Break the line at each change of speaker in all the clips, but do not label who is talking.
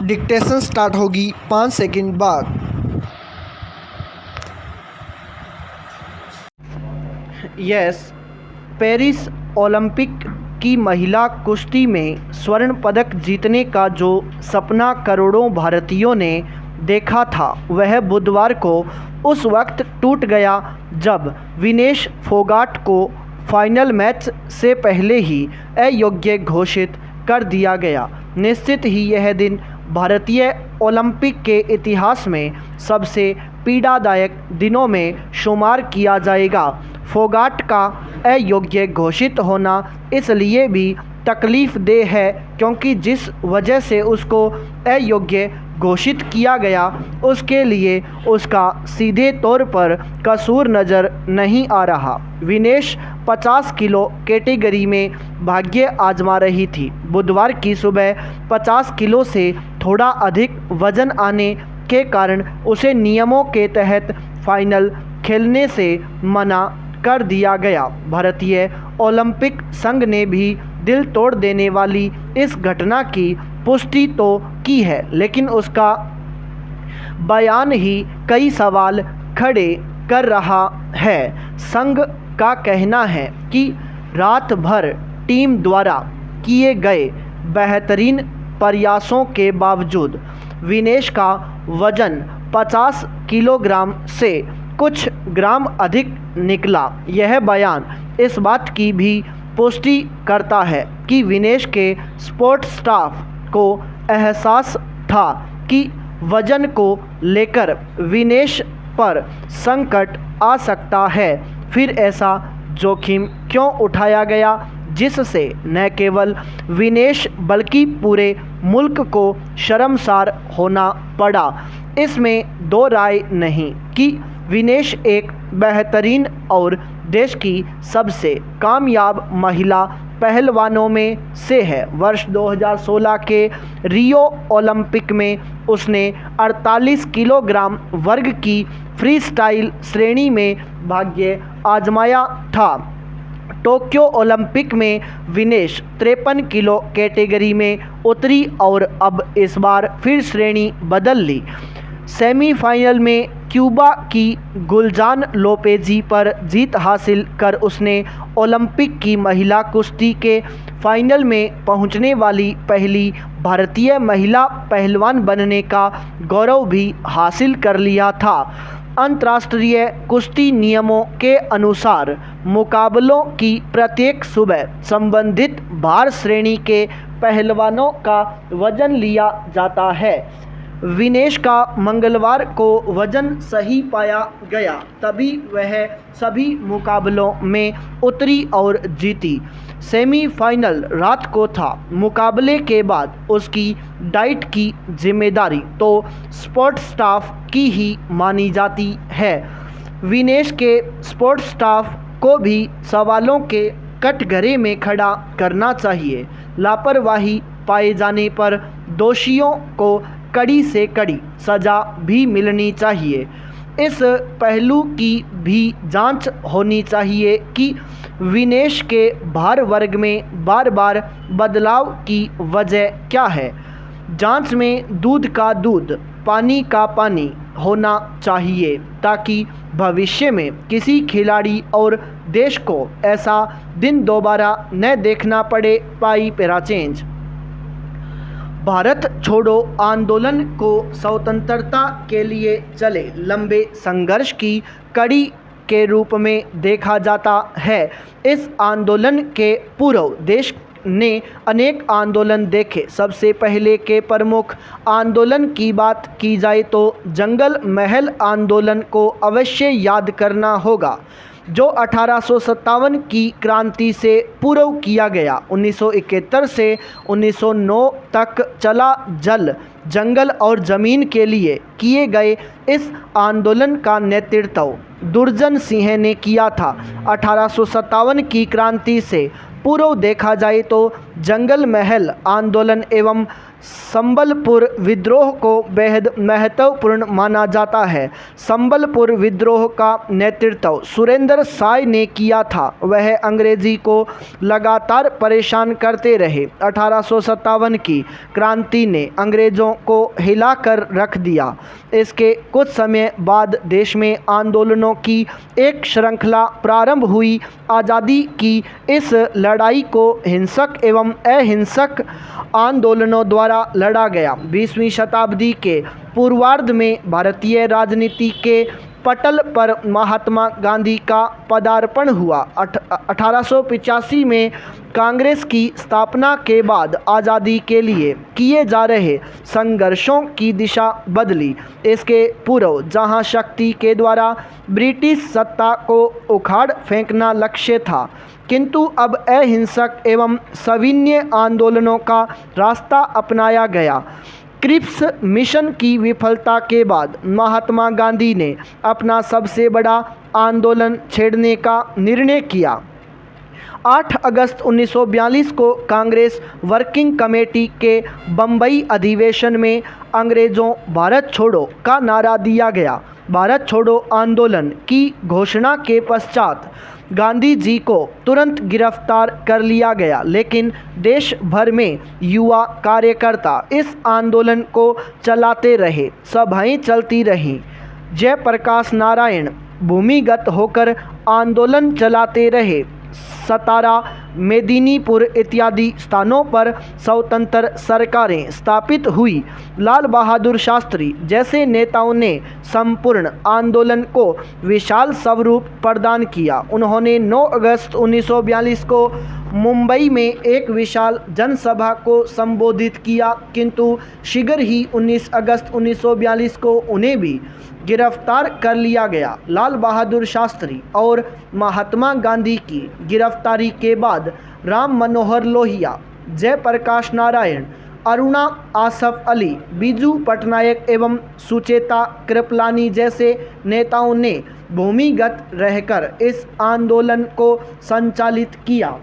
Dictation start होगी 5 second बाद।
Yes, Paris Olympic की महिला कुश्ती में स्वर्ण पदक जीतने का जो सपना करोड़ों भारतीयों ने देखा था वह बुधवार को उस वक्त टूट गया जब विनेश फोगाट को फाइनल मैच से पहले ही अयोग्य घोषित कर दिया गया। निश्चित ही यह दिन भारतीय ओलंपिक के इतिहास में सबसे पीड़ादायक दिनों में शुमार किया जाएगा। फोगाट का अयोग्य घोषित होना इसलिए भी तकलीफ़देह है क्योंकि जिस वजह से उसको अयोग्य घोषित किया गया उसके लिए उसका सीधे तौर पर कसूर नज़र नहीं आ रहा। विनेश 50 किलो कैटेगरी में भाग्य आजमा रही थी। बुधवार की सुबह 50 किलो से थोड़ा अधिक वजन आने के कारण उसे नियमों के तहत फाइनल खेलने से मना कर दिया गया। भारतीय ओलंपिक संघ ने भी दिल तोड़ देने वाली इस घटना की पुष्टि तो की है, लेकिन उसका बयान ही कई सवाल खड़े कर रहा है। संघ का कहना है कि रात भर टीम द्वारा किए गए बेहतरीन प्रयासों के बावजूद विनेश का वजन 50 किलोग्राम से कुछ ग्राम अधिक निकला। यह बयान इस बात की भी पुष्टि करता है कि विनेश के स्पोर्ट स्टाफ को एहसास था कि वजन को लेकर विनेश पर संकट आ सकता है। फिर ऐसा जोखिम क्यों उठाया गया जिससे न केवल विनेश बल्कि पूरे मुल्क को शर्मसार होना पड़ा। इसमें दो राय नहीं कि विनेश एक बेहतरीन और देश की सबसे कामयाब महिला पहलवानों में से है। वर्ष 2016 के रियो ओलंपिक में उसने 48 किलोग्राम वर्ग की फ्री स्टाइल श्रेणी में भाग्य आजमाया था। टोक्यो ओलंपिक में विनेश 53 किलो कैटेगरी में उतरी और अब इस बार फिर श्रेणी बदल ली। सेमीफाइनल में क्यूबा की गुलजान लोपेजी पर जीत हासिल कर उसने ओलंपिक की महिला कुश्ती के फाइनल में पहुंचने वाली पहली भारतीय महिला पहलवान बनने का गौरव भी हासिल कर लिया था। अंतर्राष्ट्रीय कुश्ती नियमों के अनुसार मुकाबलों की प्रत्येक सुबह संबंधित भार श्रेणी के पहलवानों का वजन लिया जाता है। विनेश का मंगलवार को वजन सही पाया गया, तभी वह सभी मुकाबलों में उतरी और जीती। सेमीफाइनल रात को था। मुकाबले के बाद उसकी डाइट की जिम्मेदारी तो स्पोर्ट स्टाफ की ही मानी जाती है। विनेश के स्पोर्ट स्टाफ को भी सवालों के कटघरे में खड़ा करना चाहिए। लापरवाही पाए जाने पर दोषियों को कड़ी से कड़ी सज़ा भी मिलनी चाहिए। इस पहलू की भी जांच होनी चाहिए कि विनेश के भार वर्ग में बार बार बदलाव की वजह क्या है। जांच में दूध का दूध, पानी का पानी होना चाहिए ताकि भविष्य में किसी खिलाड़ी और देश को ऐसा दिन दोबारा न देखना पड़े। पाई पैरा चेंज। भारत छोड़ो आंदोलन को स्वतंत्रता के लिए चले लंबे संघर्ष की कड़ी के रूप में देखा जाता है। इस आंदोलन के पूर्व देश ने अनेक आंदोलन देखे। सबसे पहले के प्रमुख आंदोलन की बात की जाए तो जंगल महल आंदोलन को अवश्य याद करना होगा, जो 1857 की क्रांति से पूर्व किया गया। 1971 से 1909 तक चला। जल, जंगल और ज़मीन के लिए किए गए इस आंदोलन का नेतृत्व दुर्जन सिंह ने किया था। 1857 की क्रांति से पूर्व देखा जाए तो जंगल महल आंदोलन एवं संबलपुर विद्रोह को बेहद महत्वपूर्ण माना जाता है। संबलपुर विद्रोह का नेतृत्व सुरेंद्र साय ने किया था। वह अंग्रेजी को लगातार परेशान करते रहे। 1857 की क्रांति ने अंग्रेज़ों को हिलाकर रख दिया। इसके कुछ समय बाद देश में आंदोलनों की एक श्रृंखला प्रारंभ हुई। आज़ादी की इस लड़ाई को हिंसक एवं अहिंसक आंदोलनों द्वारा लड़ा गया। 20वीं शताब्दी के पूर्वार्ध में भारतीय राजनीति के पटल पर महात्मा गांधी का पदार्पण हुआ। 1885 में कांग्रेस की स्थापना के बाद आज़ादी के लिए किए जा रहे संघर्षों की दिशा बदली। इसके पूर्व जहां शक्ति के द्वारा ब्रिटिश सत्ता को उखाड़ फेंकना लक्ष्य था, किंतु अब अहिंसक एवं सविनय आंदोलनों का रास्ता अपनाया गया। क्रिप्स मिशन की विफलता के बाद महात्मा गांधी ने अपना सबसे बड़ा आंदोलन छेड़ने का निर्णय किया। 8 अगस्त 1942 को कांग्रेस वर्किंग कमेटी के बम्बई अधिवेशन में अंग्रेज़ों भारत छोड़ो का नारा दिया गया। भारत छोड़ो आंदोलन की घोषणा के पश्चात गांधी जी को तुरंत गिरफ्तार कर लिया गया, लेकिन देश भर में युवा कार्यकर्ता इस आंदोलन को चलाते रहे। सभाएं चलती रहीं। जयप्रकाश नारायण भूमिगत होकर आंदोलन चलाते रहे। सतारा, मेदिनीपुर इत्यादि स्थानों पर स्वतंत्र सरकारें स्थापित हुई। लाल बहादुर शास्त्री जैसे नेताओं ने संपूर्ण आंदोलन को विशाल स्वरूप प्रदान किया। उन्होंने 9 अगस्त 1942 को मुंबई में एक विशाल जनसभा को संबोधित किया, किंतु शीघ्र ही 19 अगस्त 1942 को उन्हें भी गिरफ्तार कर लिया गया। लाल बहादुर शास्त्री और महात्मा गांधी की गिरफ्तारी के बाद राम मनोहर लोहिया, जयप्रकाश नारायण, अरुणा आसफ अली, बीजू पटनायक एवं सुचेता कृपलानी जैसे नेताओं ने भूमिगत रहकर इस आंदोलन को संचालित किया।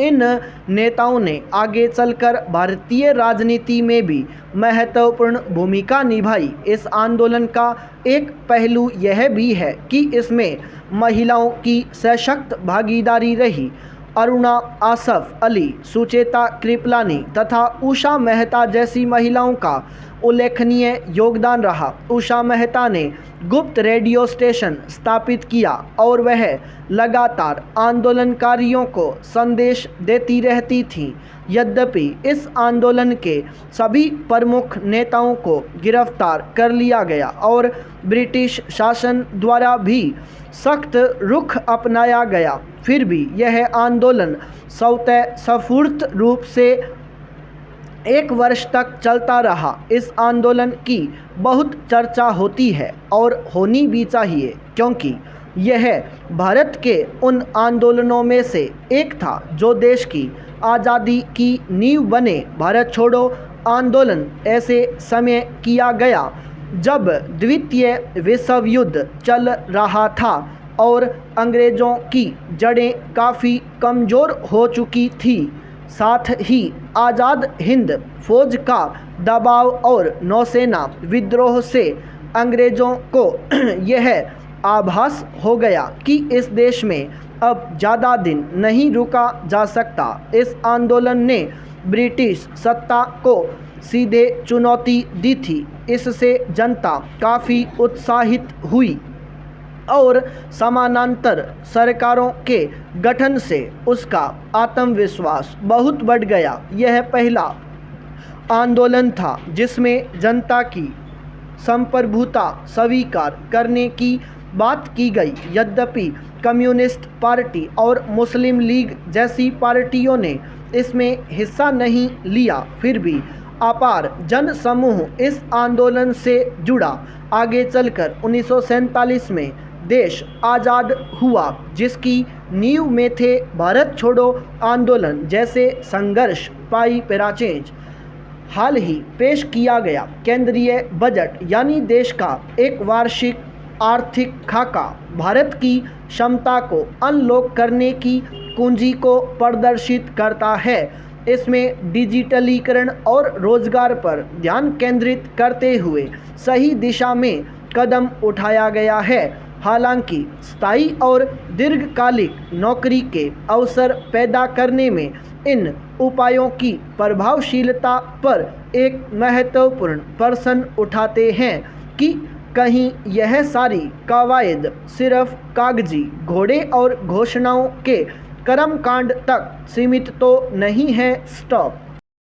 इन नेताओं ने आगे चलकर भारतीय राजनीति में भी महत्वपूर्ण भूमिका निभाई। इस आंदोलन का एक पहलू यह भी है कि इसमें महिलाओं की सशक्त भागीदारी रही। अरुणा आसफ अली, सुचेता कृपलानी तथा उषा मेहता जैसी महिलाओं का उल्लेखनीय योगदान रहा। उषा मेहता ने गुप्त रेडियो स्टेशन स्थापित किया और वह लगातार आंदोलनकारियों को संदेश देती रहती थीं। यद्यपि इस आंदोलन के सभी प्रमुख नेताओं को गिरफ्तार कर लिया गया और ब्रिटिश शासन द्वारा भी सख्त रुख अपनाया गया, फिर भी यह आंदोलन स्वतः स्फूर्त रूप से 1 वर्ष तक चलता रहा। इस आंदोलन की बहुत चर्चा होती है और होनी भी चाहिए, क्योंकि यह भारत के उन आंदोलनों में से एक था जो देश की आज़ादी की नींव बने। भारत छोड़ो आंदोलन ऐसे समय किया गया जब द्वितीय विश्व युद्ध चल रहा था और अंग्रेज़ों की जड़ें काफ़ी कमज़ोर हो चुकी थी। साथ ही आज़ाद हिंद फौज का दबाव और नौसेना विद्रोह से अंग्रेज़ों को यह आभास हो गया कि इस देश में अब ज़्यादा दिन नहीं रुका जा सकता। इस आंदोलन ने ब्रिटिश सत्ता को सीधे चुनौती दी थी। इससे जनता काफ़ी उत्साहित हुई और समानांतर सरकारों के गठन से उसका आत्मविश्वास बहुत बढ़ गया। यह पहला आंदोलन था जिसमें जनता की संप्रभुता स्वीकार करने की बात की गई। यद्यपि कम्युनिस्ट पार्टी और मुस्लिम लीग जैसी पार्टियों ने इसमें हिस्सा नहीं लिया, फिर भी अपार जन समूह इस आंदोलन से जुड़ा। आगे चलकर 1947 में देश आज़ाद हुआ, जिसकी नींव में थे भारत छोड़ो आंदोलन जैसे संघर्ष। पाई पैराचेंज हाल ही पेश किया गया केंद्रीय बजट यानी देश का एक वार्षिक आर्थिक खाका भारत की क्षमता को अनलॉक करने की कुंजी को प्रदर्शित करता है। इसमें डिजिटलीकरण और रोजगार पर ध्यान केंद्रित करते हुए सही दिशा में कदम उठाया गया है। हालांकि स्थायी और दीर्घकालिक नौकरी के अवसर पैदा करने में इन उपायों की प्रभावशीलता पर एक महत्वपूर्ण प्रश्न उठाते हैं कि कहीं यह सारी कवायद सिर्फ कागजी घोड़े और घोषणाओं के कर्मकांड तक सीमित तो नहीं है। स्टॉप।